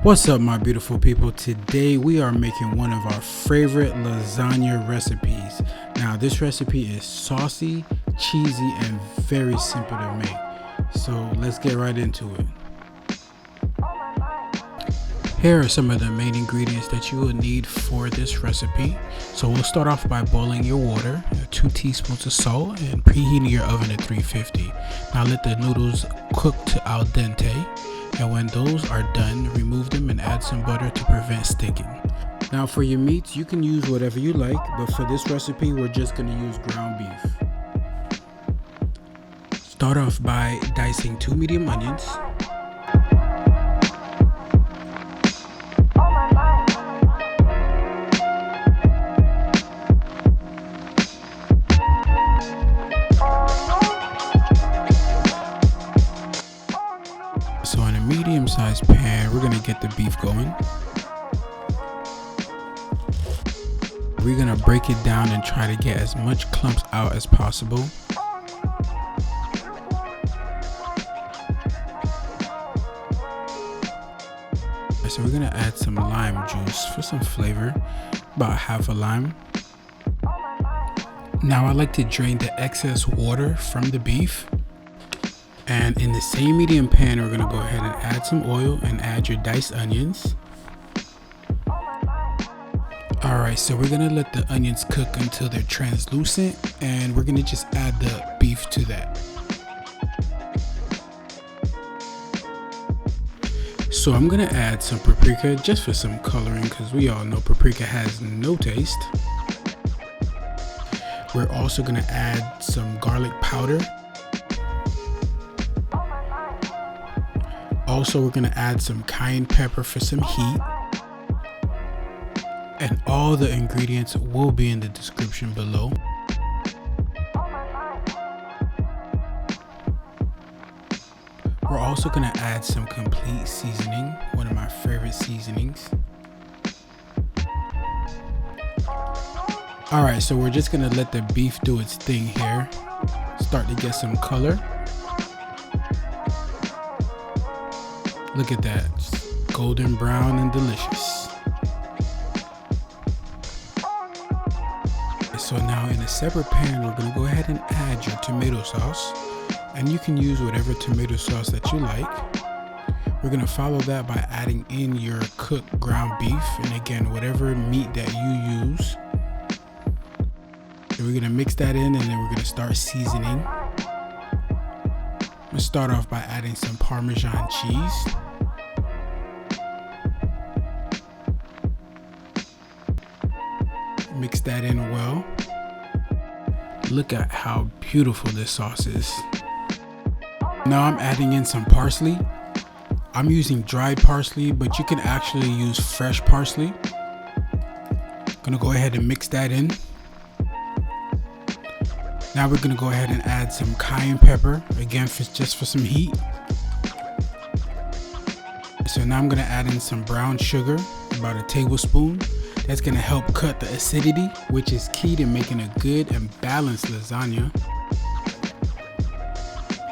What's up, my beautiful people? Today we are making one of our favorite lasagna recipes. Now this recipe is saucy, cheesy, and very simple to make. So let's get right into it. Here are some of the main ingredients that you will need for this recipe. So we'll start off by boiling your water, 2 teaspoons of salt, and preheating your oven at 350. Now let the noodles cook to al dente. And when those are done, remove them and add some butter to prevent sticking. Now for your meats, you can use whatever you like, but for this recipe, we're just going to use ground beef. Start off by dicing 2 medium onions. So in a medium-sized pan, we're gonna get the beef going. We're gonna break it down and try to get as much clumps out as possible. So we're gonna add some lime juice for some flavor, about half a lime. Now I like to drain the excess water from the beef. And in the same medium pan, we're gonna go ahead and add some oil and add your diced onions. Alright, so we're gonna let the onions cook until they're translucent, and we're gonna just add the beef to that. So I'm gonna add some paprika just for some coloring, because we all know paprika has no taste. We're also gonna add some garlic powder. Also, we're gonna add some cayenne pepper for some heat. And all the ingredients will be in the description below. We're also gonna add some complete seasoning, one of my favorite seasonings. Alright, so we're just gonna let the beef do its thing here. Start to get some color. Look at that, just golden brown and delicious. So now in a separate pan, we're gonna go ahead and add your tomato sauce. And you can use whatever tomato sauce that you like. We're gonna follow that by adding in your cooked ground beef. And again, whatever meat that you use. And we're gonna mix that in, and then we're gonna start seasoning. I'm gonna start off by adding some Parmesan cheese. Mix that in well. Look at how beautiful this sauce is. Now I'm adding in some parsley. I'm using dried parsley, but you can actually use fresh parsley. Gonna go ahead and mix that in. Now we're gonna go ahead and add some cayenne pepper, again just for some heat. So now I'm gonna add in some brown sugar, about a tablespoon. That's gonna help cut the acidity, which is key to making a good and balanced lasagna.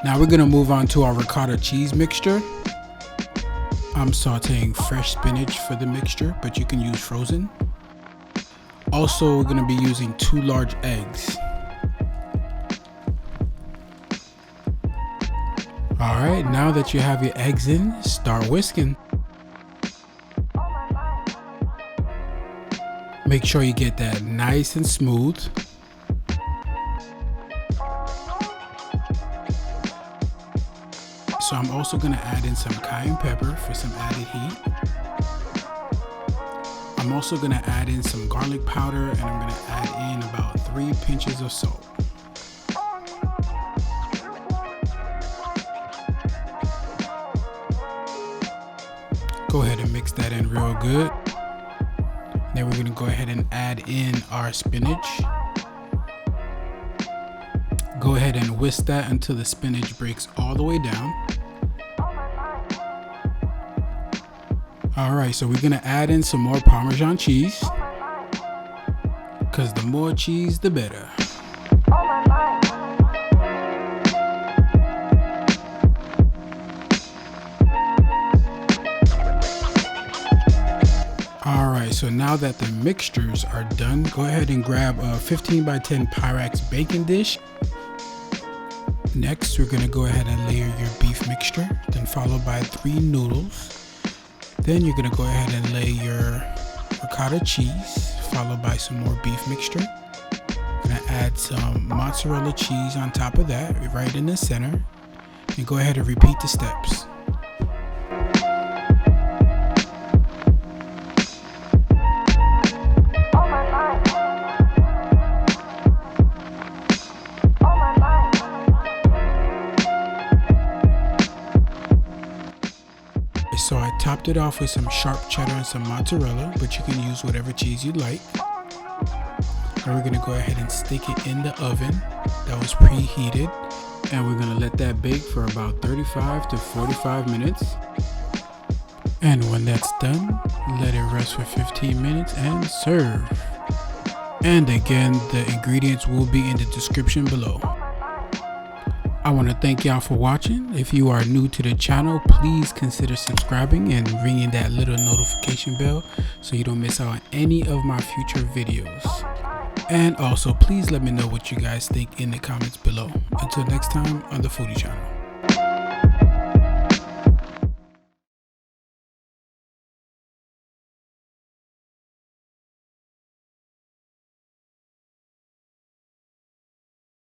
Now we're gonna move on to our ricotta cheese mixture. I'm sauteing fresh spinach for the mixture, but you can use frozen. Also, we're gonna be using 2 large eggs. All right, now that you have your eggs in, start whisking. Make sure you get that nice and smooth. So I'm also gonna add in some cayenne pepper for some added heat. I'm also gonna add in some garlic powder, and I'm gonna add in about 3 pinches of salt. Go ahead and mix that in real good. Then we're gonna go ahead and add in our spinach. Go ahead and whisk that until the spinach breaks all the way down. All right, so we're gonna add in some more Parmesan cheese, because the more cheese, the better. so now that the mixtures are done, go ahead and grab a 15 by 10 Pyrex baking dish. Next, we're gonna go ahead and layer your beef mixture, then followed by 3 noodles. Then you're gonna go ahead and lay your ricotta cheese, followed by some more beef mixture. Gonna add some mozzarella cheese on top of that, right in the center. And go ahead and repeat the steps. So I topped it off with some sharp cheddar and some mozzarella, but you can use whatever cheese you like. And we're gonna go ahead and stick it in the oven that was preheated. And we're gonna let that bake for about 35 to 45 minutes. And when that's done, let it rest for 15 minutes and serve. And again, the ingredients will be in the description below. I want to thank y'all for watching. If you are new to the channel, please consider subscribing and ringing that little notification bell so you don't miss out on any of my future videos. And also, please let me know what you guys think in the comments below. Until next time on the Foodie Channel.